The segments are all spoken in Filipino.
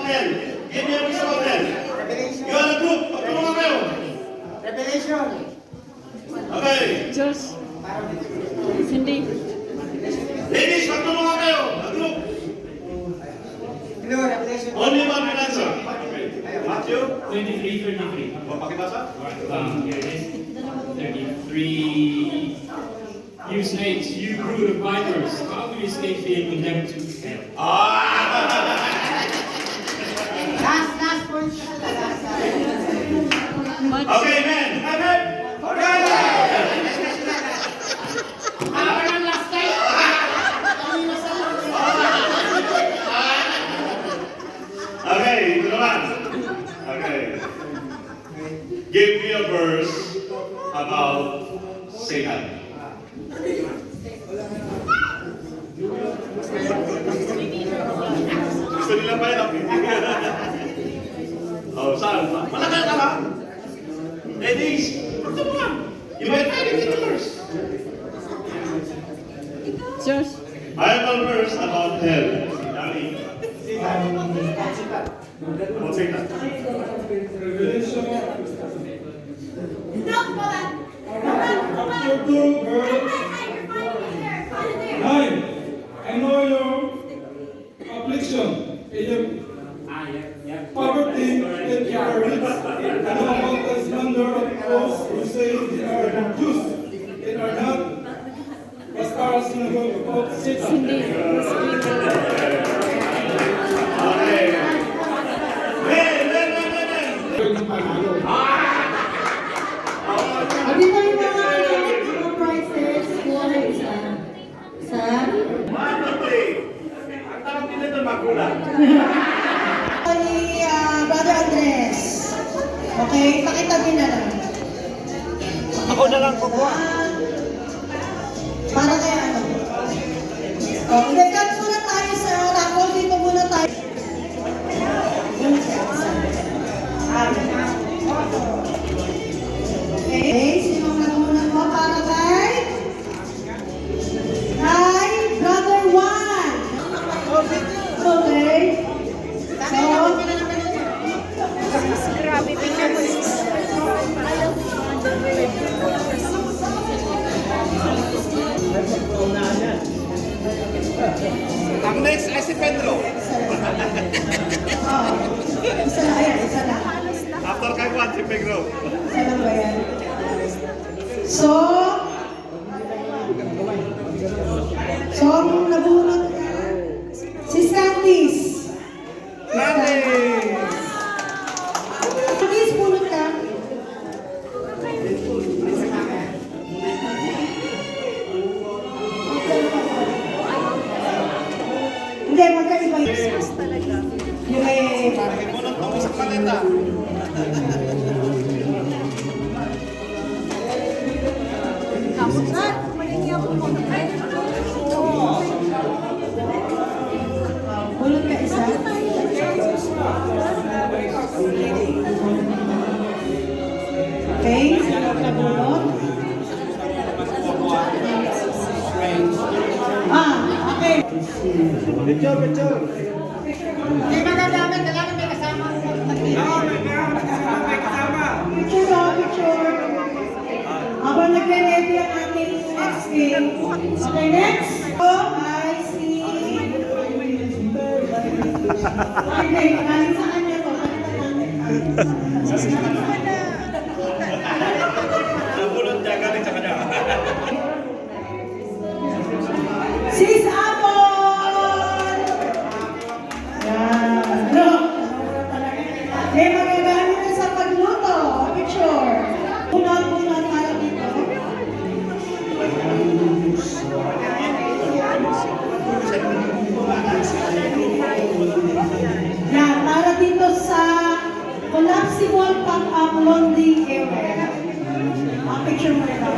them. Give me a piece about them. You are a group. Magtulungan kayo. Revelation. Okay. Diyos. Hindi. Ladies, magtulungan kayo. A group. Hello, Revelation. Only one will answer. Matthew 23. O, pakibasa. Here it is. 33. You snakes, you brood of vipers, how will you escape being condemned to hell? Last point. Okay, men. Amen. Okay, ito naman. Okay. Give me a verse about Satan. Gusto nila ba yan? Oh, saan? Malakal ka ba? Ladies, magtulungan. You may find it in the verse. Diyos. Bible verse about hell. Dami. About Satan. Chapter 2, verse 9. I know your affliction and your poverty, that you are rich. I know about the splendor of those who say they are Jews and are not, as far as synagogue of Satan. Hindi. Okay. Men. Dito yung mga prizes kuha na isa. Sa? Ang tawag nila ito magulang. Ni Brother Andres. Okay, pakitabi na lang. Ako na lang kukuha. Para kaya ano? Okay, cut muna tayo sa raffle. Dito muna tayo. Okay, sinong nagunan mo para kay? Kay Brother Juan. Okay. So, Grabe, tingnan mo sis. Ang next ay si Pedro. isa lang yan, isa lang. After kay Juan, si Pedro. Isa lang ba yan? So, ang nabunot si Candice. Candice, bunot ka. Hindi, magkaiba yun. Yung may... Bunot mo isang paleta. Bunot ka isa. Okay, sino ang nabunot? Okay. Picture. Hindi magagamit, kailangan may kasama. Picture daw, picture. Habang nagre-ready ang ating next game. Okay, next. Oh, I see. Okay, galing sa kanya to. Nabunot niya galing sa kanya. Sis Apple! Yan. No. May magagamit na sa pagluto. Picture. Bunot para dito. Yan, para dito sa collapsible pop-up laundry area. Picture mo ito.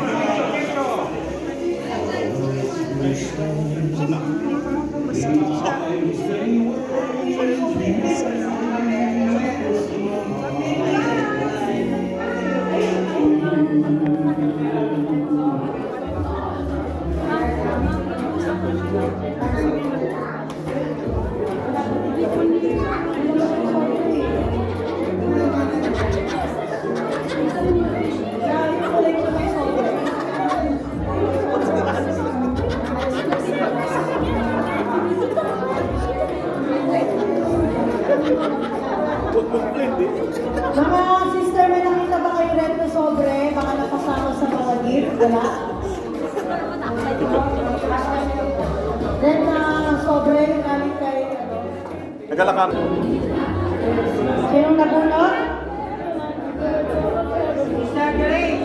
Mga sister, may nakita ba kayo red na sobre? Baka napasama sa mga gift? Wala? Then, sobre, yung galing kay, Nagalakan. sinong nabunot? Sister Grace.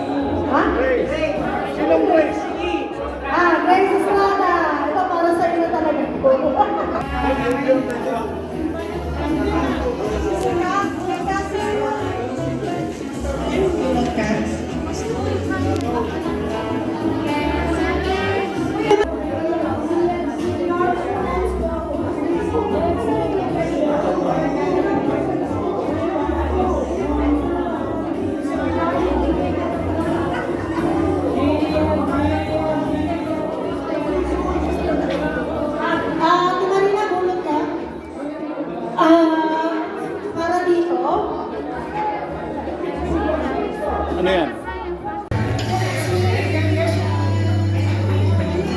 Ha? Grace. Sinong Grace? Grace Estrada. Ito para sa inyo talaga. Tumarina, bunot ka? Para dito? Ano yan?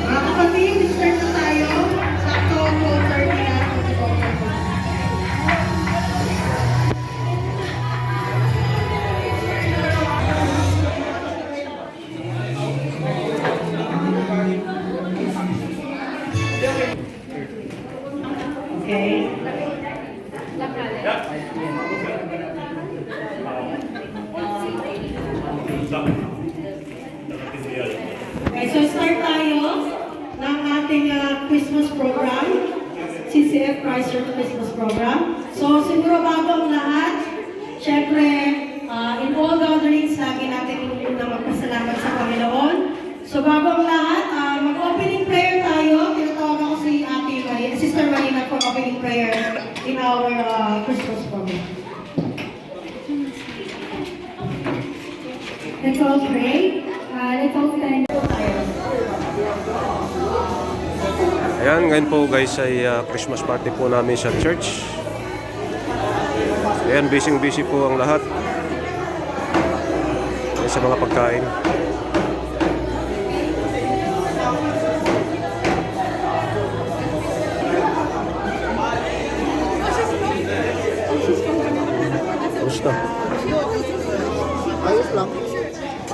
Mga kapatid, start na tayo. Sakto, 4:30 na. Okay. Okay, so start tayo ng ating Christmas program, CCF Christ Church Christmas program. So siguro bago ang lahat, syempre, in all gatherings, lagi natin unang magpasalamat sa Panginoon. So bago ang lahat, mag-opening prayer tayo. Tinatawagan ko si Ate Maria, Sister Marina for opening prayer in our Christmas program. Let's all pray. Let's all stand. Ayan, ngayon po guys ay Christmas party po namin sa church. Ayan, busy po ang lahat. Ayan, sa mga pagkain. Gusto. Ayos lang.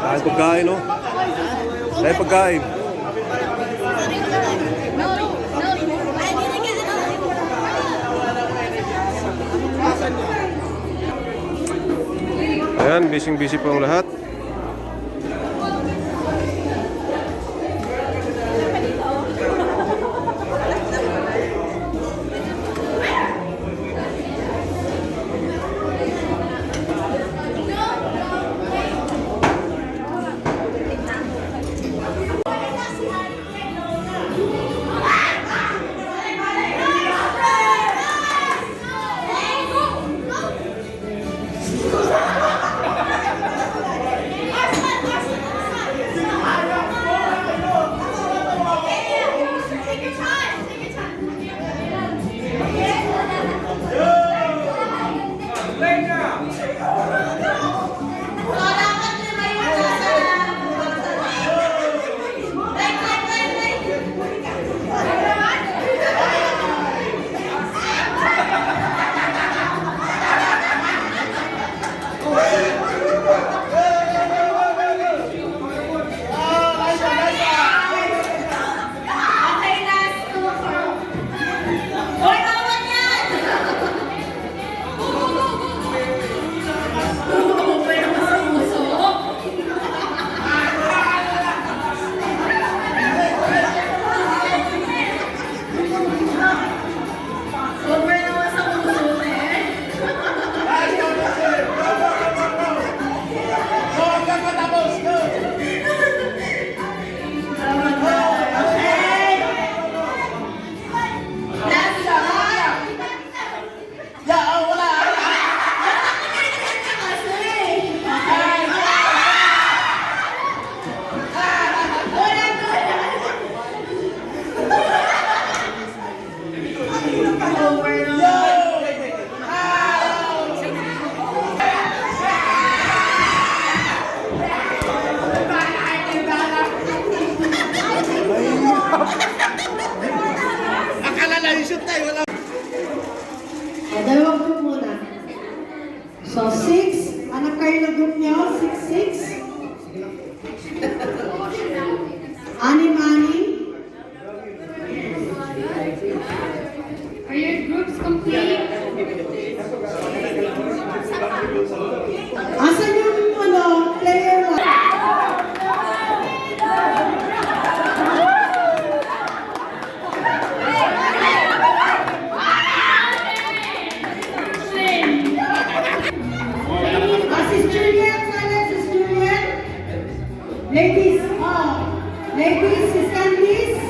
Ay, pagkain, no? Ay, pagkain. Ayan, busy po ang lahat. So, 6. Anak kayo na group niyo? 6. Ani. Are your groups complete? Asan yung player 1? Sis Juliet, silence, Sis Juliet. Ladies, sis Candice.